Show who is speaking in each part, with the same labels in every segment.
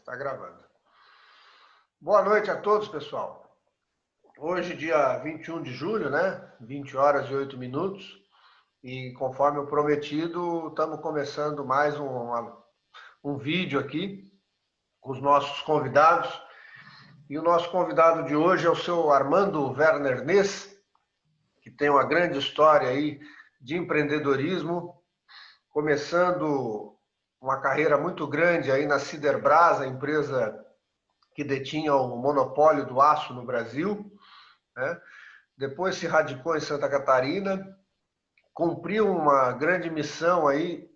Speaker 1: Está gravando. Boa noite a todos, pessoal. Hoje, dia 21 de julho, né? 20 horas e 8 minutos. E conforme o prometido, estamos começando mais um vídeo aqui com os nossos convidados. E o nosso convidado de hoje é o seu Armando Werner Ness, que tem uma grande história aí de empreendedorismo, começando uma carreira muito grande aí na Siderbras, a empresa que detinha o monopólio do aço no Brasil, né? Depois se radicou em Santa Catarina, cumpriu uma grande missão aí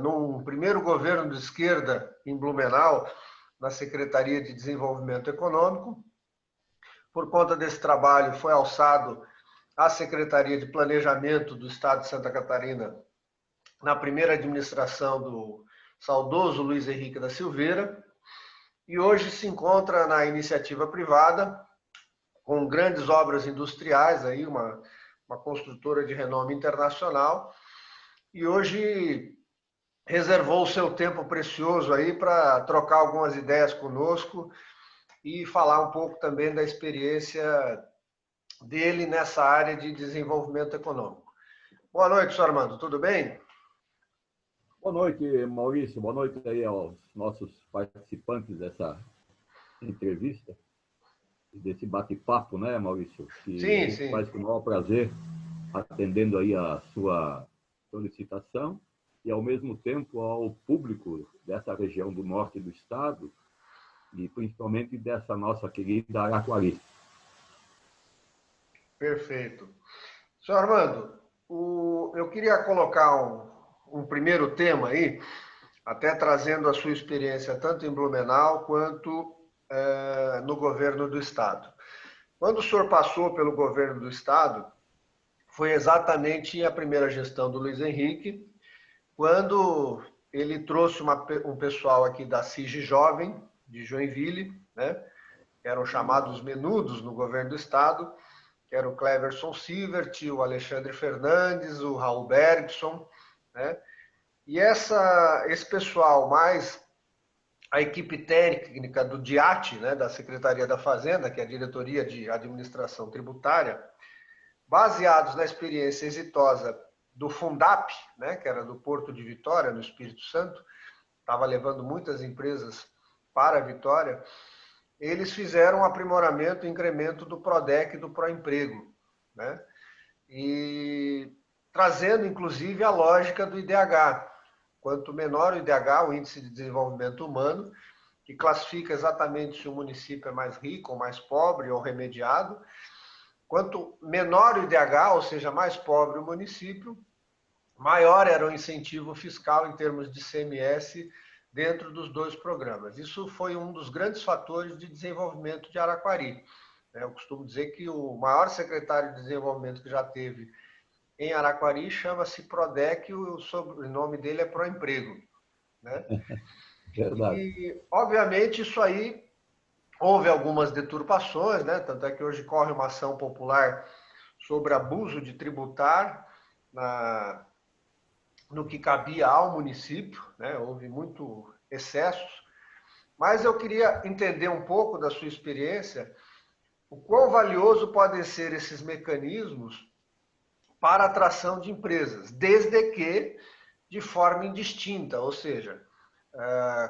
Speaker 1: num primeiro governo de esquerda em Blumenau, na Secretaria de Desenvolvimento Econômico. Por conta desse trabalho, foi alçado à Secretaria de Planejamento do Estado de Santa Catarina, na primeira administração do saudoso Luiz Henrique da Silveira, e hoje se encontra na iniciativa privada, com grandes obras industriais, aí uma construtora de renome internacional, e hoje reservou o seu tempo precioso aí para trocar algumas ideias conosco e falar um pouco também da experiência dele nessa área de desenvolvimento econômico. Boa noite, senhor Armando, tudo bem?
Speaker 2: Boa noite, Maurício. Boa noite aí aos nossos participantes dessa entrevista, desse bate-papo, né, Maurício? Que
Speaker 1: Sim,
Speaker 2: a gente
Speaker 1: sim.
Speaker 2: faz com o maior prazer, atendendo aí a sua solicitação e, ao mesmo tempo, ao público dessa região do norte do estado e, principalmente, dessa nossa querida Araquari.
Speaker 1: Perfeito. Senhor Armando, eu queria colocar um primeiro tema aí, até trazendo a sua experiência tanto em Blumenau quanto no governo do Estado. Quando o senhor passou pelo governo do Estado, foi exatamente a primeira gestão do Luiz Henrique, quando ele trouxe um pessoal aqui da CIG Jovem, de Joinville, né, que eram chamados menudos no governo do Estado, que era o Cleverson Silvert, o Alexandre Fernandes, o Raul Bergson, né? E esse pessoal, mais a equipe técnica do DIAT, né, da Secretaria da Fazenda, que é a Diretoria de Administração Tributária, baseados na experiência exitosa do Fundap, né, que era do Porto de Vitória, no Espírito Santo, estava levando muitas empresas para a Vitória, eles fizeram um aprimoramento e incremento do PRODEC e do PROEMPREGO, né? E trazendo, inclusive, a lógica do IDH. Quanto menor o IDH, o Índice de Desenvolvimento Humano, que classifica exatamente se o município é mais rico ou mais pobre ou remediado, quanto menor o IDH, ou seja, mais pobre o município, maior era o incentivo fiscal em termos de CMS dentro dos dois programas. Isso foi um dos grandes fatores de desenvolvimento de Araquari. Eu costumo dizer que o maior secretário de desenvolvimento que já teve em Araquari chama-se PRODEC e o sobrenome dele é Proemprego, né?
Speaker 2: Verdade.
Speaker 1: E, obviamente, isso aí houve algumas deturpações, né? Tanto é que hoje corre uma ação popular sobre abuso de tributar no que cabia ao município, né? Houve muito excessos, mas eu queria entender um pouco da sua experiência, o quão valioso podem ser esses mecanismos para a atração de empresas, desde que de forma indistinta, ou seja,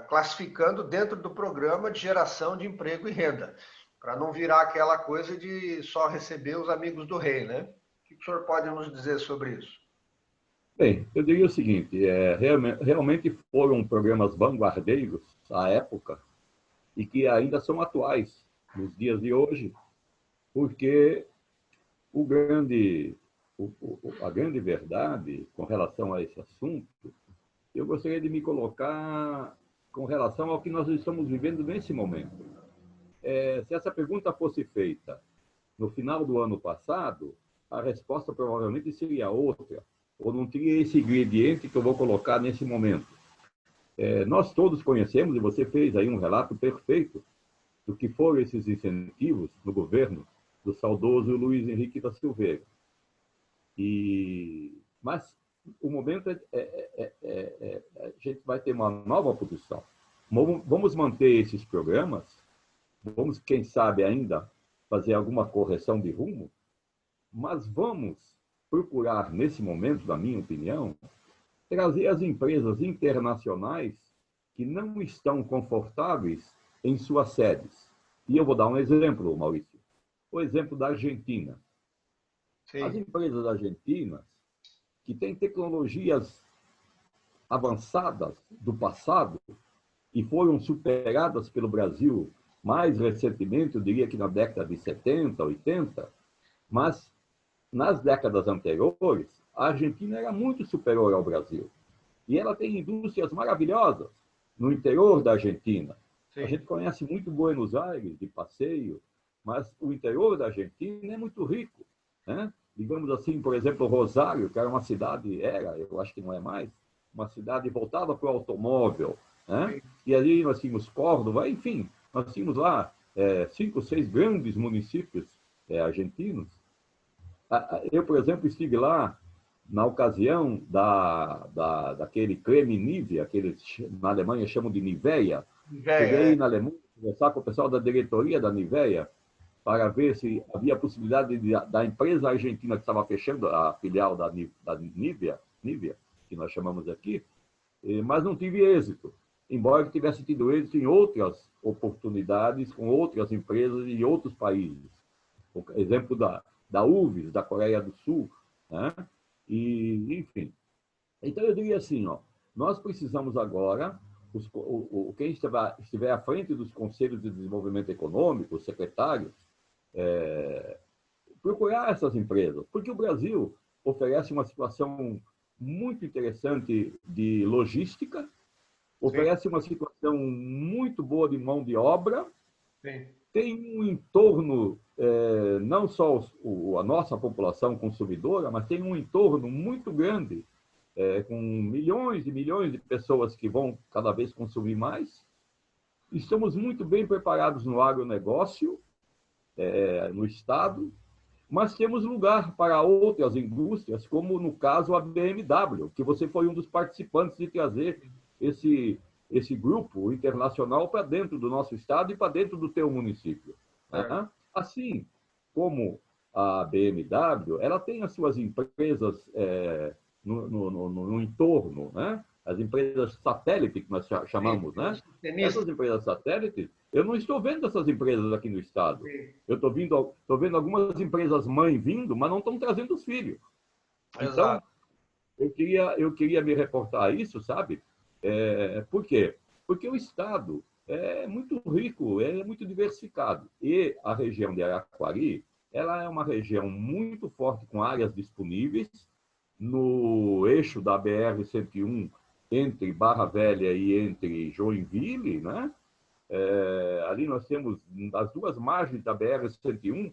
Speaker 1: classificando dentro do programa de geração de emprego e renda, para não virar aquela coisa de só receber os amigos do rei, né? O que o senhor pode nos dizer sobre isso?
Speaker 2: Bem, eu diria o seguinte, realmente foram programas vanguardeiros à época e que ainda são atuais nos dias de hoje, porque a grande verdade com relação a esse assunto, eu gostaria de me colocar com relação ao que nós estamos vivendo nesse momento. Se essa pergunta fosse feita no final do ano passado, a resposta provavelmente seria outra, ou não teria esse ingrediente que eu vou colocar nesse momento. Nós todos conhecemos, e você fez aí um relato perfeito, do que foram esses incentivos no governo do saudoso Luiz Henrique da Silveira. Mas o momento a gente vai ter uma nova posição. Vamos manter esses programas, vamos, quem sabe ainda, fazer alguma correção de rumo, mas vamos procurar, nesse momento, na minha opinião, trazer as empresas internacionais que não estão confortáveis em suas sedes. E eu vou dar um exemplo, Maurício. O exemplo da Argentina.
Speaker 1: Sim.
Speaker 2: As empresas argentinas, que têm tecnologias avançadas do passado e foram superadas pelo Brasil mais recentemente, eu diria que na década de 70, 80, mas nas décadas anteriores, a Argentina era muito superior ao Brasil. E ela tem indústrias maravilhosas no interior da Argentina.
Speaker 1: Sim.
Speaker 2: A gente conhece muito Buenos Aires de passeio, mas o interior da Argentina é muito rico, né? Digamos assim, por exemplo, Rosário, que era uma cidade, eu acho que não é mais, uma cidade voltada para o automóvel, né? E ali nós tínhamos Córdoba, enfim, nós tínhamos lá 5, 6 grandes municípios argentinos. Eu, por exemplo, estive lá na ocasião daquele creme Nivea, que eles na Alemanha chamam de Nivea. Cheguei na Alemanha conversar com o pessoal da diretoria da Nivea para ver se havia possibilidade da empresa argentina que estava fechando a filial da Nivea, que nós chamamos aqui, mas não tive êxito, embora tivesse tido êxito em outras oportunidades com outras empresas em outros países. O exemplo da UVS, da Coreia do Sul, né? E, enfim. Então, eu diria assim, nós precisamos agora, quem estiver à frente dos conselhos de desenvolvimento econômico, os secretários, procurar essas empresas, porque o Brasil oferece uma situação muito interessante de logística, oferece uma situação muito boa de mão de obra,
Speaker 1: Sim.
Speaker 2: Tem um entorno, não só a nossa população consumidora, mas tem um entorno muito grande, com milhões e milhões de pessoas que vão cada vez consumir mais. Estamos muito bem preparados no agronegócio, no Estado, mas temos lugar para outras indústrias, como no caso a BMW, que você foi um dos participantes de trazer esse grupo internacional para dentro do nosso estado e para dentro do teu município. Né? Assim como a BMW, ela tem as suas empresas no entorno, né? As empresas satélite, que nós chamamos, né? Essas empresas satélites, eu não estou vendo essas empresas aqui no estado. Eu estou vendo algumas empresas mãe vindo, mas não estão trazendo os filhos. Então, eu queria me reportar a isso, sabe? Por quê? Porque o estado é muito rico, é muito diversificado. E a região de Araquari, ela é uma região muito forte, com áreas disponíveis, no eixo da BR-101, entre Barra Velha e entre Joinville, né? Ali nós temos, as duas margens da BR-101,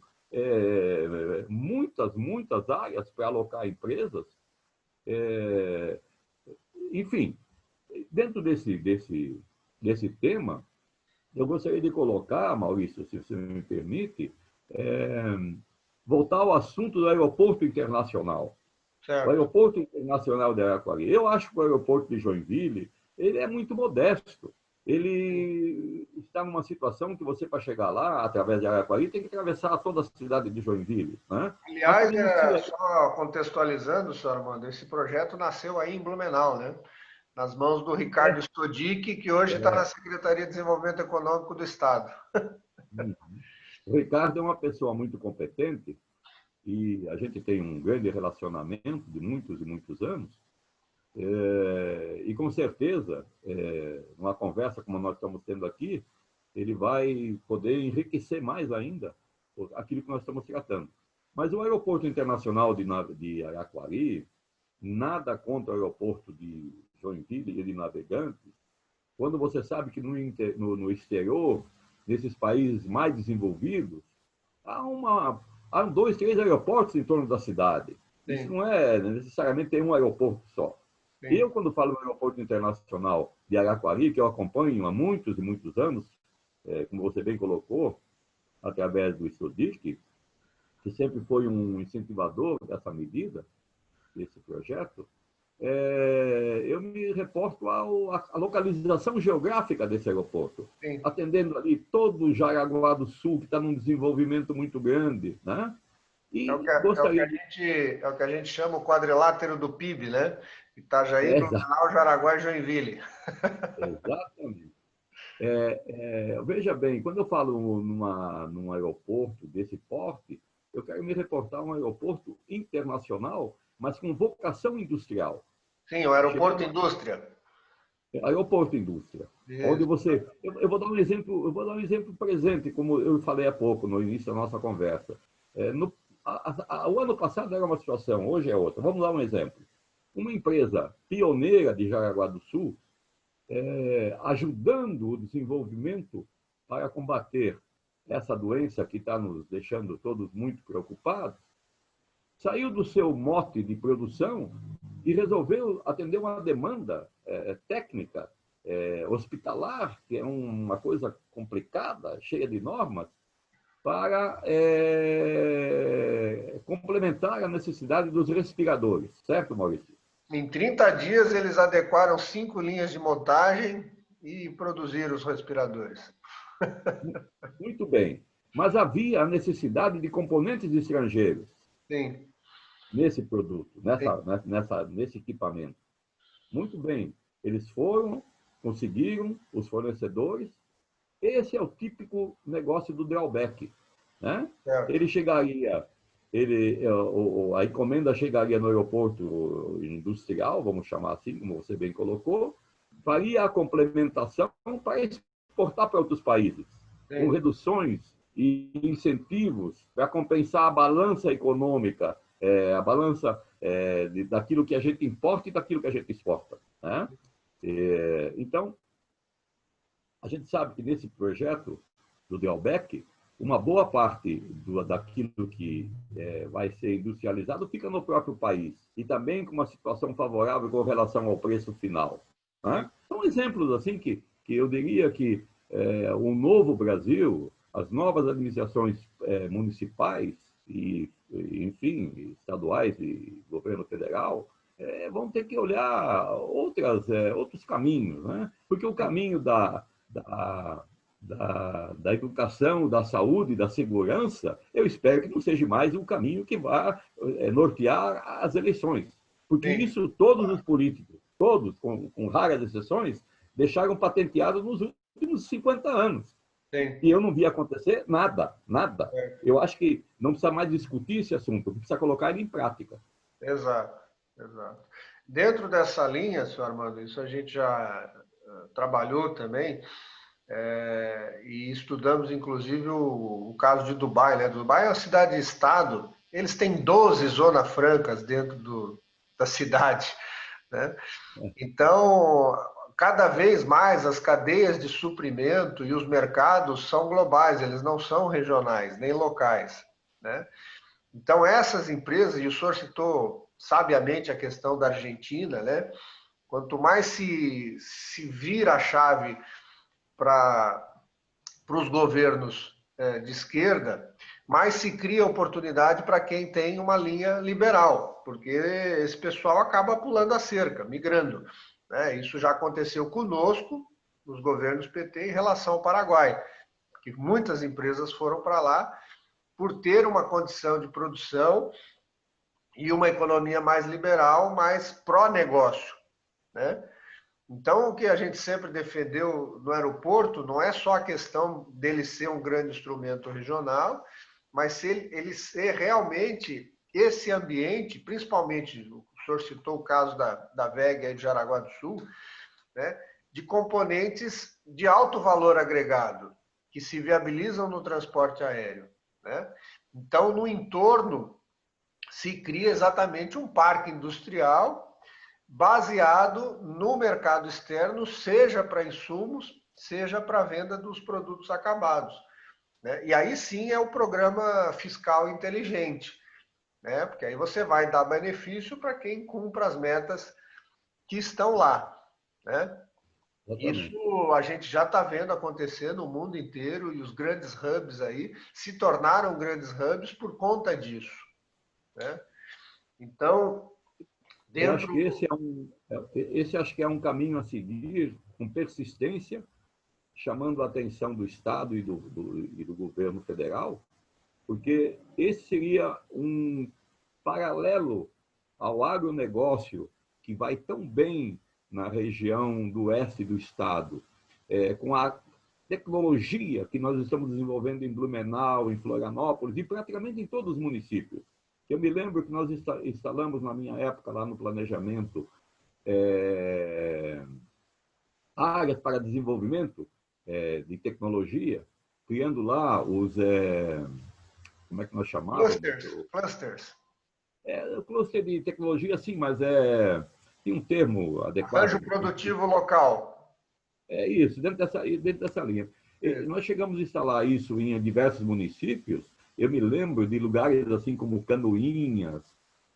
Speaker 2: muitas áreas para alocar empresas. Enfim, dentro desse tema, eu gostaria de colocar, Maurício, se você me permite, voltar ao assunto do aeroporto internacional. Certo. O aeroporto internacional de Araquari. Eu acho que o aeroporto de Joinville ele é muito modesto. Ele está numa situação que você, para chegar lá, através de Araquari, tem que atravessar toda a cidade de Joinville. Né?
Speaker 1: Aliás, só contextualizando, senhor Armando, esse projeto nasceu aí em Blumenau, né? Nas mãos do Ricardo Stodic, que hoje está na Secretaria de Desenvolvimento Econômico do Estado.
Speaker 2: O Ricardo é uma pessoa muito competente e a gente tem um grande relacionamento de muitos e muitos anos. E com certeza, numa conversa como nós estamos tendo aqui, ele vai poder enriquecer mais ainda aquilo que nós estamos tratando. Mas o aeroporto internacional de Araquari, nada contra o aeroporto de Joinville e de Navegantes, quando você sabe que no exterior, nesses países mais desenvolvidos, há 2, 3 aeroportos em torno da cidade. Sim. Isso não é necessariamente ter um aeroporto só. Sim. Eu, quando falo do aeroporto internacional de Araquari, que eu acompanho há muitos e muitos anos, como você bem colocou, através do Stodic, que sempre foi um incentivador dessa medida, desse projeto, eu me reporto à localização geográfica desse aeroporto,
Speaker 1: Sim.
Speaker 2: atendendo ali todo o Jaraguá do Sul, que está num desenvolvimento muito grande, né?
Speaker 1: É o que,
Speaker 2: E
Speaker 1: é o que
Speaker 2: gostaria
Speaker 1: a
Speaker 2: de...
Speaker 1: gente, é o que a gente chama o quadrilátero do PIB, né? Itajaí,
Speaker 2: Exa-
Speaker 1: Blumenau, Jaraguá e Joinville.
Speaker 2: Exatamente. Veja bem, quando eu falo num aeroporto desse porte, eu quero me reportar a um aeroporto internacional, mas com vocação industrial.
Speaker 1: Sim, o aeroporto
Speaker 2: Chegando
Speaker 1: indústria.
Speaker 2: aeroporto indústria, onde
Speaker 1: Isso.
Speaker 2: você, eu vou dar um exemplo, eu vou dar um exemplo presente, como eu falei há pouco no início da nossa conversa. O ano passado era uma situação, hoje é outra. Vamos dar um exemplo. Uma empresa pioneira de Jaraguá do Sul, ajudando o desenvolvimento para combater essa doença que está nos deixando todos muito preocupados, saiu do seu mote de produção e resolveu atender uma demanda técnica, hospitalar, que é uma coisa complicada, cheia de normas, para complementar a necessidade dos respiradores, certo, Maurício?
Speaker 1: Em 30 dias, eles adequaram 5 linhas de montagem e produziram os respiradores.
Speaker 2: Muito bem. Mas havia a necessidade de componentes estrangeiros
Speaker 1: Sim,
Speaker 2: nesse produto,
Speaker 1: sim,
Speaker 2: nesse equipamento. Muito bem. Eles foram, conseguiram os fornecedores. Esse é o típico negócio do drawback, né?
Speaker 1: certo.
Speaker 2: Ele chegaria, a encomenda chegaria no aeroporto industrial, vamos chamar assim, como você bem colocou, faria a complementação para exportar para outros países, com
Speaker 1: Sim,
Speaker 2: reduções e incentivos para compensar a balança econômica, a balança daquilo que a gente importa e daquilo que a gente exporta, né? Então, a gente sabe que nesse projeto do Delbec, uma boa parte daquilo que vai ser industrializado fica no próprio país e também com uma situação favorável com relação ao preço final.
Speaker 1: sim.
Speaker 2: Né? São exemplos assim que eu diria que o novo Brasil, as novas administrações municipais e, enfim, estaduais e governo federal, vão ter que olhar outros caminhos, né? Porque o caminho da, da educação, da saúde, da segurança, eu espero que não seja mais um caminho que vá nortear as eleições. Porque
Speaker 1: Sim,
Speaker 2: isso todos os políticos, todos, com raras exceções, deixaram patenteado nos últimos 50 anos.
Speaker 1: sim.
Speaker 2: E eu não vi acontecer nada, nada.
Speaker 1: É,
Speaker 2: Eu acho que não precisa mais discutir esse assunto, precisa colocar ele em prática.
Speaker 1: exato, exato. Dentro dessa linha, senhor Armando, isso a gente já trabalhou também, e estudamos inclusive o caso de Dubai, né? Dubai é uma cidade-estado, eles têm 12 zonas francas dentro da cidade, né? Então, cada vez mais as cadeias de suprimento e os mercados são globais, eles não são regionais nem locais, né? Então, essas empresas, e o senhor citou sabiamente a questão da Argentina, né? Quanto mais se vira a chave para os governos de esquerda, mais se cria oportunidade para quem tem uma linha liberal, porque esse pessoal acaba pulando a cerca, migrando, né? Isso já aconteceu conosco, nos governos PT, em relação ao Paraguai, que muitas empresas foram para lá por ter uma condição de produção e uma economia mais liberal, mais pró-negócio, né? Então, o que a gente sempre defendeu no aeroporto não é só a questão dele ser um grande instrumento regional, mas ele ser realmente esse ambiente, principalmente, o senhor citou o caso da VEG aí de Jaraguá do Sul, né, de componentes de alto valor agregado, que se viabilizam no transporte aéreo. Né? Então, no entorno, se cria exatamente um parque industrial baseado no mercado externo, seja para insumos, seja para a venda dos produtos acabados. Né? E aí sim é o programa fiscal inteligente, né? Porque aí você vai dar benefício para quem cumpra as metas que estão lá. Né? Isso
Speaker 2: Exatamente.
Speaker 1: a gente já está vendo acontecer no mundo inteiro e os grandes hubs aí se tornaram grandes hubs por conta disso. Né? Então,
Speaker 2: Eu acho
Speaker 1: Dentro.
Speaker 2: que esse acho que é um caminho a seguir com persistência, chamando a atenção do Estado e do governo federal, porque esse seria um paralelo ao agronegócio que vai tão bem na região do oeste do estado, com a tecnologia que nós estamos desenvolvendo em Blumenau, em Florianópolis e praticamente em todos os municípios. Eu me lembro que nós instalamos, na minha época, lá no planejamento, áreas para desenvolvimento de tecnologia, criando lá os... como é que nós chamávamos?
Speaker 1: Clusters.
Speaker 2: O cluster de tecnologia, sim, mas tem um termo adequado.
Speaker 1: Arranjo produtivo local.
Speaker 2: É isso, dentro dessa linha. Nós chegamos a instalar isso em diversos municípios. Eu me lembro de lugares assim como Canoinhas,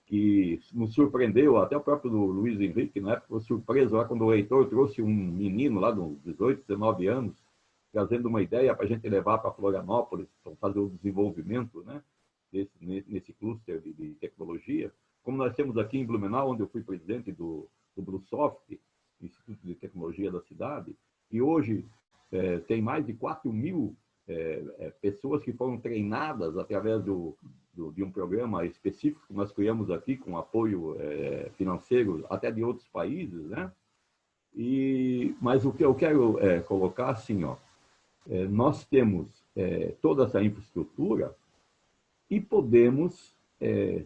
Speaker 2: que nos surpreendeu, até o próprio Luiz Henrique, na época, foi surpreso lá quando o Heitor trouxe um menino lá de 18, 19 anos, trazendo uma ideia para a gente levar para Florianópolis, para fazer o desenvolvimento, né, nesse cluster de tecnologia. Como nós temos aqui em Blumenau, onde eu fui presidente do BlueSoft, Instituto de Tecnologia da cidade, e hoje tem mais de 4.000 pessoas que foram treinadas através de um programa específico que nós criamos aqui, com apoio financeiro até de outros países, né? Mas o que eu quero colocar assim, ó, nós temos toda essa infraestrutura e podemos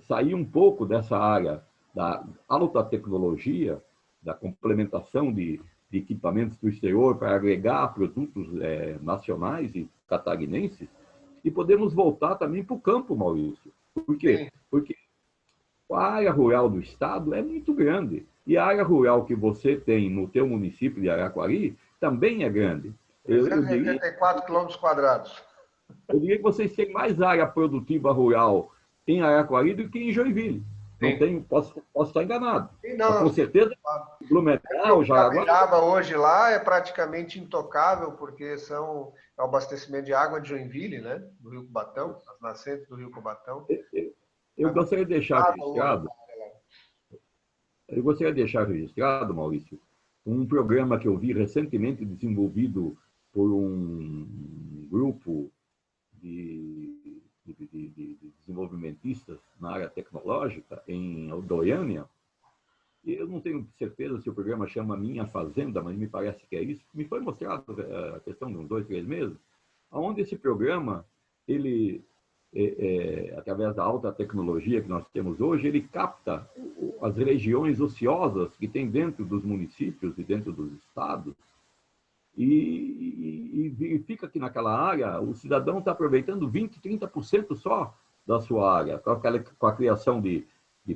Speaker 2: sair um pouco dessa área da alta tecnologia, da complementação de equipamentos do exterior para agregar produtos nacionais e catarinenses, e podemos voltar também para o campo, Maurício. Por quê? Sim. Porque a área rural do estado é muito grande, e a área rural que você tem no teu município de Araquari também é grande.
Speaker 1: 384 quilômetros quadrados.
Speaker 2: Eu diria que vocês têm mais área produtiva rural em Araquari do que em Joinville. Não tenho, posso estar enganado.
Speaker 1: Não,
Speaker 2: com certeza, Blumenau,
Speaker 1: Jaguará hoje lá é praticamente intocável, porque é o abastecimento de água de Joinville, né? Do Rio Cubatão, as nascentes do Rio Cubatão.
Speaker 2: Eu gostaria de deixar registrado. Eu gostaria de deixar registrado, Maurício, um programa que eu vi recentemente desenvolvido por um grupo de desenvolvimentistas na área tecnológica em Goiânia. Eu não tenho certeza se o programa chama Minha Fazenda, mas me parece que é isso. Me foi mostrado a questão de uns 2, 3 meses, onde esse programa, ele, através da alta tecnologia que nós temos hoje, ele capta as regiões ociosas que tem dentro dos municípios e dentro dos estados, e verifica que naquela área o cidadão está aproveitando 20%, 30% só da sua área, com a criação de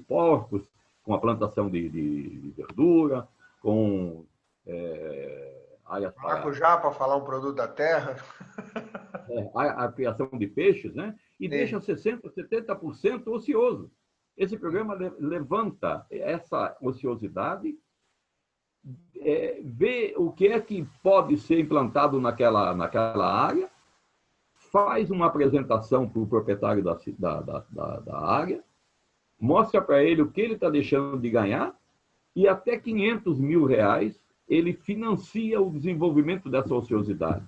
Speaker 2: porcos, com a plantação de verdura, com áreas
Speaker 1: para... Maracujá, para falar um produto da terra.
Speaker 2: A criação de peixes, né? E deixa 60%, 70% ocioso. Esse programa levanta essa ociosidade, vê o que é que pode ser implantado naquela área, faz uma apresentação para o proprietário da área, mostra para ele o que ele está deixando de ganhar, e até R$500 mil ele financia o desenvolvimento dessa ociosidade.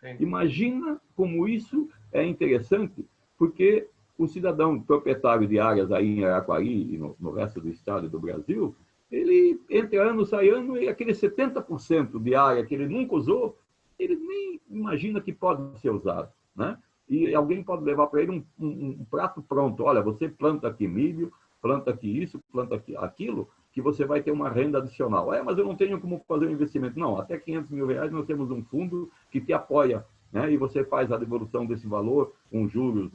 Speaker 2: Sim. Imagina como isso é interessante, porque o cidadão proprietário de áreas aí em Araquari e no resto do estado e do Brasil, ele entra ano, sai ano, e aquele 70% de área que ele nunca usou, ele nem imagina que pode ser usado, né? E alguém pode levar para ele um prato pronto. Olha, você planta aqui milho, planta aqui isso, planta aqui aquilo, que você vai ter uma renda adicional. Mas eu não tenho como fazer um investimento. Não, até R$500 mil nós temos um fundo que te apoia, né? E você faz a devolução desse valor com juros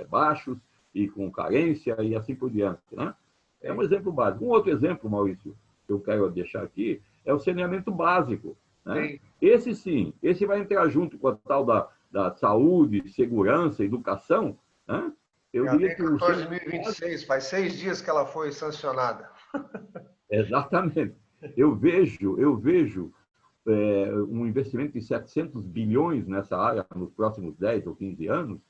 Speaker 2: baixos e com carência e assim por diante, né? É um exemplo básico. Um outro exemplo, Maurício, que eu quero deixar aqui, é o saneamento básico, né? Esse sim, esse vai entrar junto com a tal da saúde, segurança, educação, né? Eu diria que
Speaker 1: 2026, faz 6 dias que ela foi sancionada.
Speaker 2: Exatamente. Eu vejo um investimento de 700 bilhões nessa área nos próximos 10 ou 15 anos.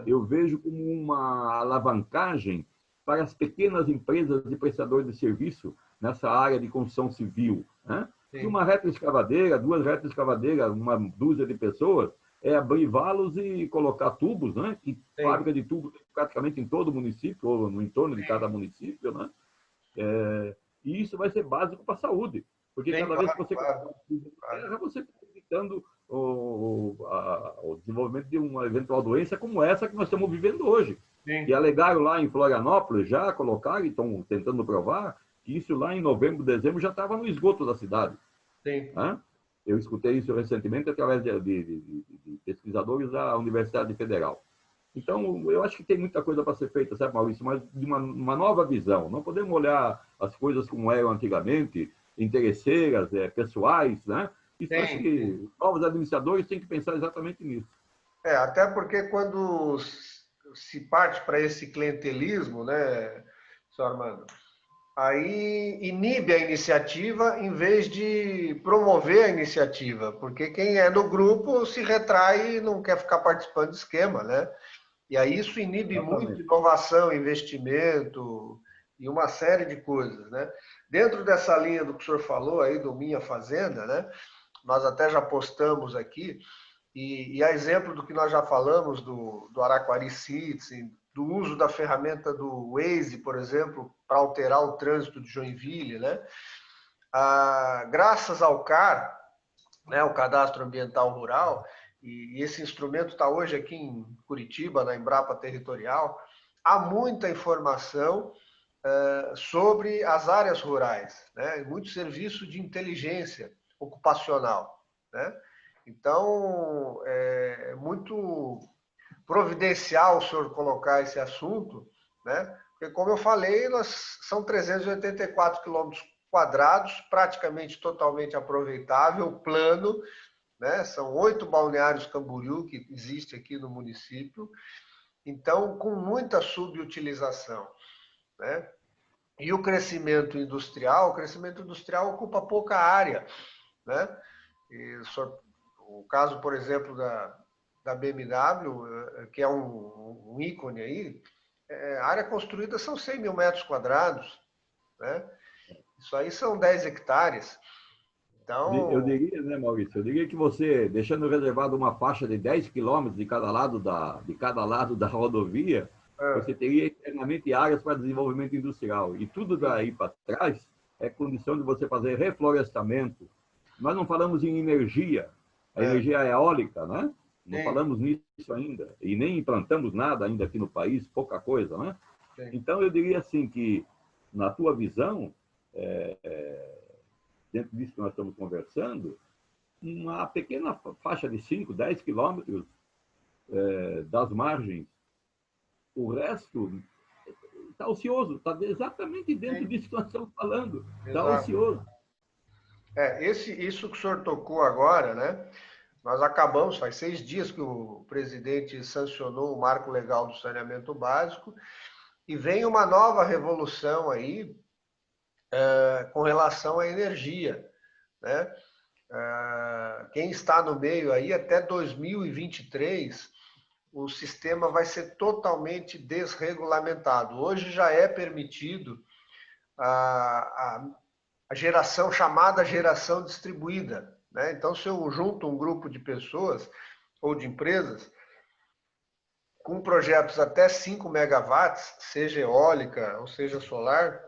Speaker 2: Eu vejo como uma alavancagem para as pequenas empresas e prestadores de serviço nessa área de construção civil, né? Que uma retroescavadeira, 2 retroescavadeiras, uma dúzia de pessoas, é abrir valos e colocar tubos, né? Que fábrica de tubos praticamente em todo o município, ou no entorno de cada município, né? E isso vai ser básico para a saúde, porque cada vez que você terra, você está evitando o desenvolvimento de uma eventual doença como essa que nós estamos vivendo hoje.
Speaker 1: Sim.
Speaker 2: E alegaram lá em Florianópolis, já colocaram, e estão tentando provar, que isso lá em novembro, dezembro, já estava no esgoto da cidade.
Speaker 1: Sim.
Speaker 2: Né? Eu escutei isso recentemente através de pesquisadores da Universidade Federal. Então, eu acho que tem muita coisa para ser feita, sabe, Maurício? Mas de uma nova visão. Não podemos olhar as coisas como eram antigamente, interesseiras, pessoais, né? Isso acho que os novos administradores têm que pensar exatamente nisso.
Speaker 1: Até porque quando se parte para esse clientelismo, né, senhor Armando, aí inibe a iniciativa em vez de promover a iniciativa, porque quem é do grupo se retrai e não quer ficar participando do esquema, né? E aí isso inibe muito inovação, investimento e uma série de coisas, né? Dentro dessa linha do que o senhor falou aí do Minha Fazenda, né? Nós até já postamos aqui, e a exemplo do que nós já falamos do Araquari Citizen, do uso da ferramenta do Waze, por exemplo, para alterar o trânsito de Joinville, né? Graças ao CAR, né, o Cadastro Ambiental Rural, e esse instrumento está hoje aqui em Curitiba, na Embrapa Territorial, há muita informação sobre as áreas rurais, né? Muito serviço de inteligência ocupacional, né? Então, é muito providencial o senhor colocar esse assunto, né? Porque, como eu falei, são 384 quilômetros quadrados, praticamente totalmente aproveitável, plano, né? São 8 balneários Camboriú que existe aqui no município, então com muita subutilização, né? E o crescimento industrial ocupa pouca área, né? E o caso, por exemplo, da BMW, que é um ícone aí, a área construída são 100 mil metros quadrados, né? Isso aí são 10 hectares.
Speaker 2: Eu
Speaker 1: Então,
Speaker 2: diria, né, Maurício? Eu diria que você, deixando reservado uma faixa de 10 quilômetros de cada lado da rodovia, você teria eternamente áreas para desenvolvimento industrial. E tudo daí para trás é condição de você fazer reflorestamento. Nós não falamos em energia, a energia eólica, né? Não falamos nisso ainda. E nem implantamos nada ainda aqui no país, pouca coisa, né? Então, eu diria assim que, na tua visão, dentro disso que nós estamos conversando, uma pequena faixa de 5, 10 quilômetros das margens, o resto está ocioso, está exatamente dentro disso que nós estamos falando, está ocioso.
Speaker 1: Isso que o senhor tocou agora, né? Nós acabamos, faz 6 dias que o presidente sancionou o marco legal do saneamento básico e vem uma nova revolução aí com relação à energia, né? Quem está no meio aí, até 2023, o sistema vai ser totalmente desregulamentado. Hoje já é permitido a geração chamada geração distribuída, né? Então, se eu junto um grupo de pessoas ou de empresas com projetos até 5 megawatts, seja eólica ou seja solar,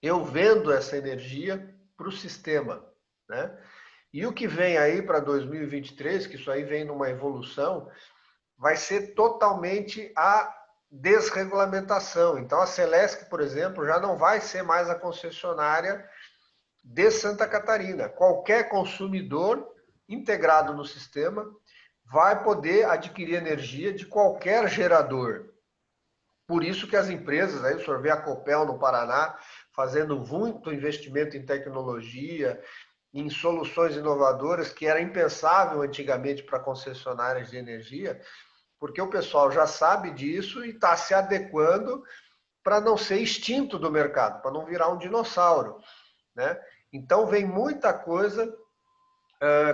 Speaker 1: eu vendo essa energia para o sistema, né? E o que vem aí para 2023, que isso aí vem numa evolução, vai ser totalmente a desregulamentação. Então, a Celesc, por exemplo, já não vai ser mais a concessionária de Santa Catarina. Qualquer consumidor integrado no sistema vai poder adquirir energia de qualquer gerador. Por isso que as empresas, aí o senhor vê a Copel no Paraná, fazendo muito investimento em tecnologia, em soluções inovadoras, que era impensável antigamente para concessionárias de energia, porque o pessoal já sabe disso e está se adequando para não ser extinto do mercado, para não virar um dinossauro, né? Então, vem muita coisa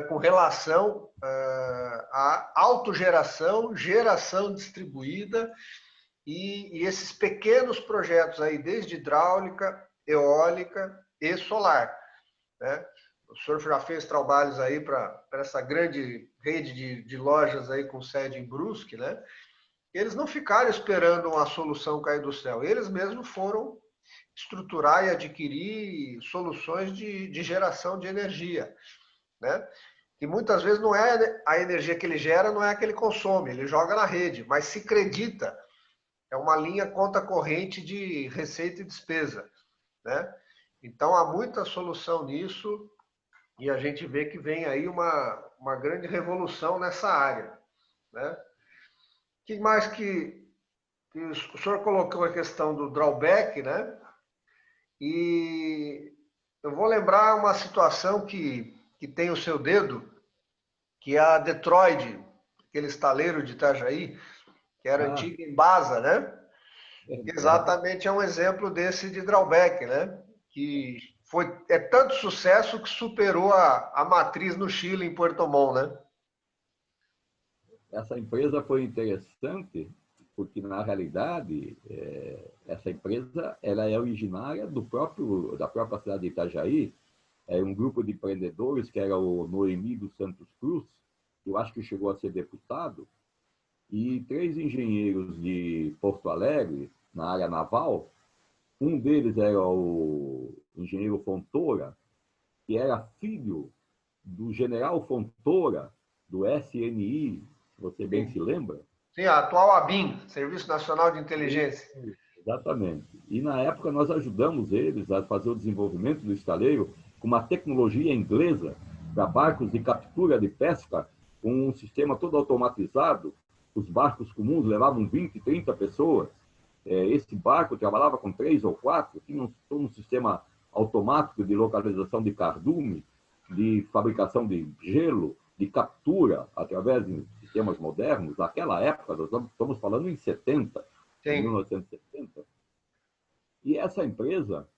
Speaker 1: com relação à autogeração, geração distribuída e esses pequenos projetos aí, desde hidráulica, eólica e solar, né? O senhor já fez trabalhos aí para essa grande rede de lojas aí com sede em Brusque, né? Eles não ficaram esperando uma solução cair do céu, eles mesmos foram estruturar e adquirir soluções de geração de energia, né? Que muitas vezes não é a energia que ele gera, não é a que ele consome, ele joga na rede, mas se acredita, é uma linha conta corrente de receita e despesa, né? Então há muita solução nisso e a gente vê que vem aí uma grande revolução nessa área, né? O que mais que o senhor colocou a questão do drawback, né? E eu vou lembrar uma situação que tem o seu dedo, que é a Detroit, aquele estaleiro de Itajaí, que era
Speaker 2: Ah,
Speaker 1: antiga Embasa, né?
Speaker 2: verdade.
Speaker 1: Exatamente é um exemplo desse de drawback, né? Que é tanto sucesso que superou a matriz no Chile, em Puerto Montt, né?
Speaker 2: Essa empresa foi interessante porque, na realidade, essa empresa ela é originária da própria cidade de Itajaí. É um grupo de empreendedores que era o Noemi dos Santos Cruz, que eu acho que chegou a ser deputado, e três engenheiros de Porto Alegre, na área naval. Um deles era o engenheiro Fontoura, que era filho do general Fontoura, do SNI, se você bem se
Speaker 1: Sim.
Speaker 2: lembra.
Speaker 1: Sim, a atual ABIN, Serviço Nacional de Inteligência.
Speaker 2: Exatamente. E na época nós ajudamos eles a fazer o desenvolvimento do estaleiro com uma tecnologia inglesa para barcos de captura de pesca, com um sistema todo automatizado. Os barcos comuns levavam 20, 30 pessoas. Esse barco trabalhava com 3 ou 4, tinha um sistema automático de localização de cardume, de fabricação de gelo, de captura através de sistemas modernos. Naquela época, nós estamos falando em 70, em
Speaker 1: Sim.
Speaker 2: 1970. E essa empresa,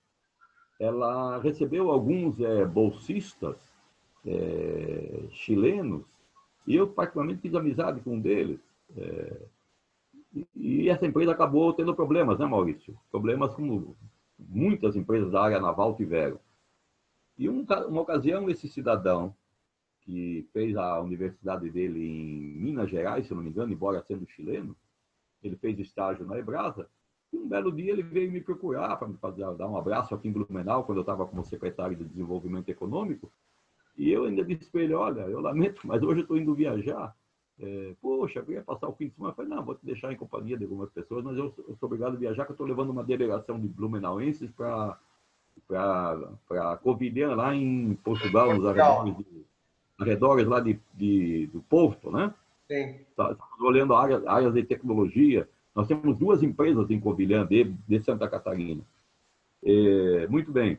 Speaker 2: ela recebeu alguns bolsistas chilenos, e eu particularmente fiz amizade com um deles. E essa empresa acabou tendo problemas, né, Maurício? Problemas como muitas empresas da área naval tiveram. E uma ocasião, esse cidadão, que fez a universidade dele em Minas Gerais, se não me engano, embora sendo chileno, ele fez estágio na Ebrasa, e um belo dia ele veio me procurar para me dar um abraço aqui em Blumenau, quando eu estava como secretário de Desenvolvimento Econômico, e eu ainda disse para ele, olha, eu lamento, mas hoje eu estou indo viajar, poxa, eu ia passar o fim de semana. Eu falei, não, vou te deixar em companhia de algumas pessoas, mas eu sou obrigado a viajar, que eu estou levando uma delegação de blumenauenses para Covilhã, lá em Portugal, nos
Speaker 1: Portugal.
Speaker 2: arredores lá do Porto, né?
Speaker 1: Sim.
Speaker 2: Estamos olhando áreas de tecnologia. Nós temos duas empresas em Covilhã, de Santa Catarina. Muito bem.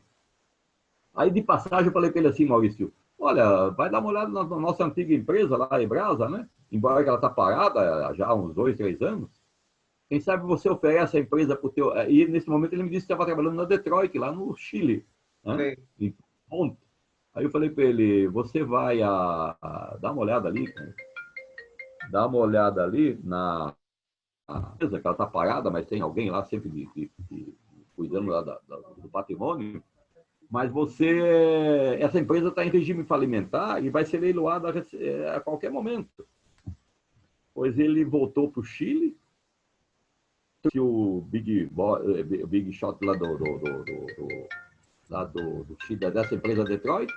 Speaker 2: Aí, de passagem, eu falei para ele assim, Maurício, olha, vai dar uma olhada na nossa antiga empresa lá, a Ebrasa, né? Embora ela está parada já há uns 2, 3 anos. Quem sabe você oferece a empresa para o teu... E, nesse momento, ele me disse que estava trabalhando na Detroit, lá no Chile, né?
Speaker 1: Sim.
Speaker 2: Em Ponte. Aí eu falei para ele, você vai dar uma olhada ali, dá uma olhada ali na empresa, que ela está parada, mas tem alguém lá sempre cuidando lá do patrimônio. Mas essa empresa está em regime falimentar e vai ser leiloada a qualquer momento. Pois ele voltou para o Chile, que o Big Shot lá do Chile, dessa empresa Detroit,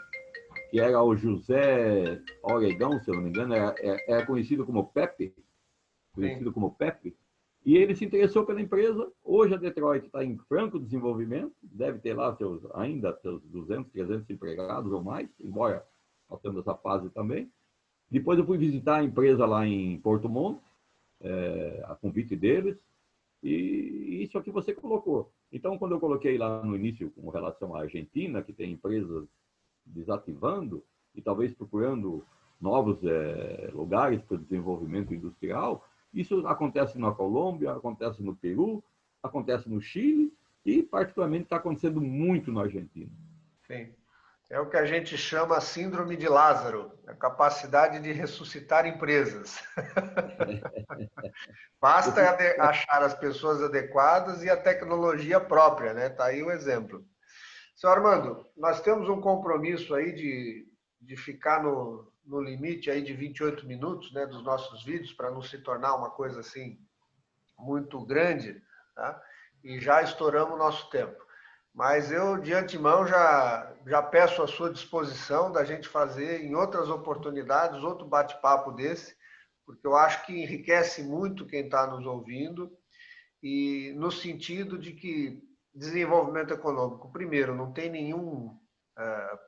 Speaker 2: que era o José Oregão, se eu não me engano, era conhecido como Pepe,
Speaker 1: Sim.
Speaker 2: e ele se interessou pela empresa. Hoje a Detroit está em franco desenvolvimento, deve ter lá ainda seus 200, 300 empregados ou mais, embora faltando essa fase também. Depois eu fui visitar a empresa lá em Porto Montt, a convite deles, e isso é o que você colocou. Então, quando eu coloquei lá no início com relação à Argentina, que tem empresas desativando e talvez procurando novos lugares para o desenvolvimento industrial, isso acontece na Colômbia, acontece no Peru, acontece no Chile e, particularmente, está acontecendo muito na Argentina.
Speaker 1: Sim. É o que a gente chama síndrome de Lázaro, a capacidade de ressuscitar empresas. Basta achar as pessoas adequadas e a tecnologia própria, né? Está aí o exemplo. Senhor Armando, nós temos um compromisso aí de ficar no limite aí de 28 minutos, né, dos nossos vídeos, para não se tornar uma coisa assim muito grande, tá? E já estouramos o nosso tempo. Mas eu, de antemão, já peço a sua disposição da gente fazer em outras oportunidades, outro bate-papo desse, porque eu acho que enriquece muito quem está nos ouvindo, e no sentido de que desenvolvimento econômico, primeiro, não tem nenhum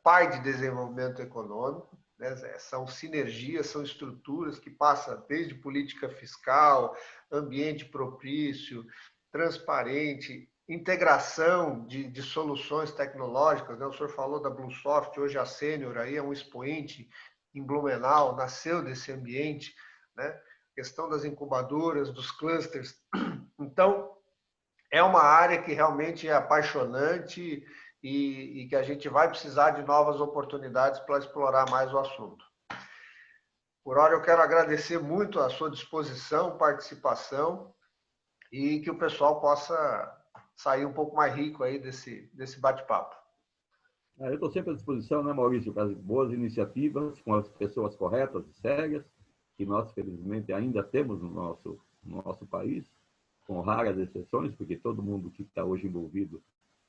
Speaker 1: pai de desenvolvimento econômico, né? São sinergias, são estruturas que passam desde política fiscal, ambiente propício, transparente, integração de soluções tecnológicas, né? O senhor falou da Bluesoft, hoje a Sênior aí é um expoente em Blumenau, nasceu desse ambiente, né? Questão das incubadoras, dos clusters. Então, é uma área que realmente é apaixonante e que a gente vai precisar de novas oportunidades para explorar mais o assunto. Por hora, eu quero agradecer muito a sua disposição, participação e que o pessoal possa sair um pouco mais rico aí desse bate-papo.
Speaker 2: Eu estou sempre à disposição, né, Maurício, para as boas iniciativas, com as pessoas corretas e sérias, que nós, felizmente, ainda temos no nosso país, com raras exceções, porque todo mundo que está hoje envolvido,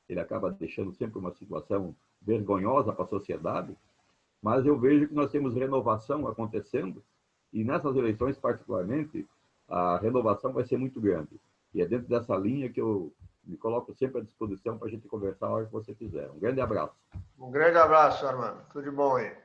Speaker 2: ele acaba deixando sempre uma situação vergonhosa para a sociedade, mas eu vejo que nós temos renovação acontecendo, e nessas eleições, particularmente, a renovação vai ser muito grande. E é dentro dessa linha que eu me coloco sempre à disposição para a gente conversar a hora que você quiser. Um grande abraço.
Speaker 1: Um grande abraço, Armando. Tudo de bom aí.